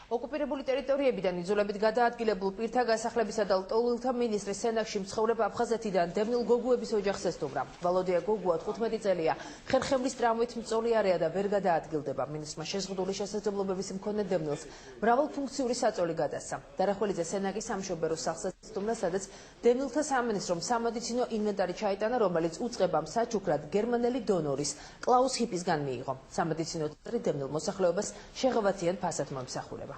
ოკუპირებული ტერიტორიებიდან იძულებით გადაადგილებულ პირთა გასახლებისა და ლტოლვილთა მინისტრის სენაკში მცხოვრებ აფხაზეთიდან დევნილ გოგუების ოჯახს ესტუმრა. ვალოდია გოგუა 15 წელია, ხერხემლის ტრამვით მწოლიარეა და ვერ გადაადგილდება. მინისტრმა შეზღუდული შესაძლებლობების მქონე დევნილს მრავალფუნქციური საწოლი გადასცა. დარახველიძე სენაკის სამშობერო სახლს ესტუმრა, სადაც დევნილთა სამინისტრომ სამედიცინო ინვენტარი ჩაიტანა, რომელიც უწყებამ საჩუქრად გერმანელი დონორის კლაუს ჰიპისგან მიიღო. სამედიცინო ცენტრი დევნილ მოსახლეობას შეღავათიან ფასად მოემსახურება.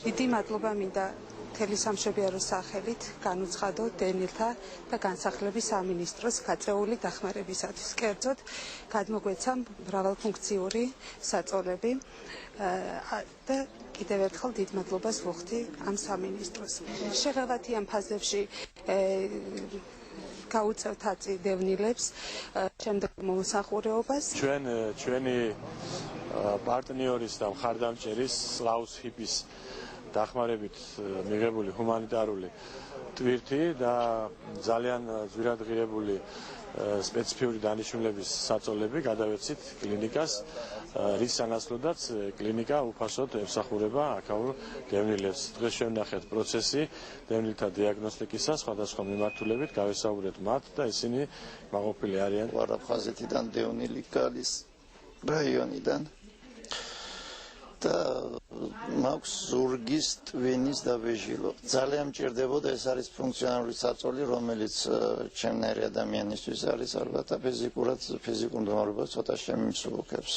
დიდი მადლობა მინდა მთელი სამშობიარო სახელით განუცხადო დევნილთა და განსახლების სამინისტროს გაწეული დახმარებისათვის. კერძოდ გადმოგვეცა მრავალფუნქციური საწოლები და კიდევ ერთხელ დიდ მადლობას ვუხდი ამ სამინისტროს. შეღავათიან ფაზებში გაუწევთ აწი დევნილებს შემდეგ მომსახურეობას. ჩვენი პარტნიორის და მხარდამჭერის კლაუს ჰიპის დახმარებით მიღებული ჰუმანიტარული ტვირთი და ძალიან ძვირადღირებული სპეციფიური დანიშნულების საწოლები გადავეცით კლინიკას, რის სანაცვლოდაც კლინიკა უფასოდ ემსახურება აქაურ დევნილებს. დღეს შევნახეთ პროცესი დევნილთა დიაგნოსტიკისა სხვადასხვა მიმართულებით, გავესაუბრეთ მათ და ისინი მაყოფილი არიან. აფხაზეთიდან დევნილი გალის რაიონიდან და მაქვს ზურგის, ტვინის და ვეჟილო. ძალიან მჭირდებოდა, ეს არის ფუნქციონალური საწოლი, რომელიც ჩემნაირი ადამიანისთვის არის ალბათ და ფიზიკურ მდგომარეობას ცოტა შემიმსუბუქებს.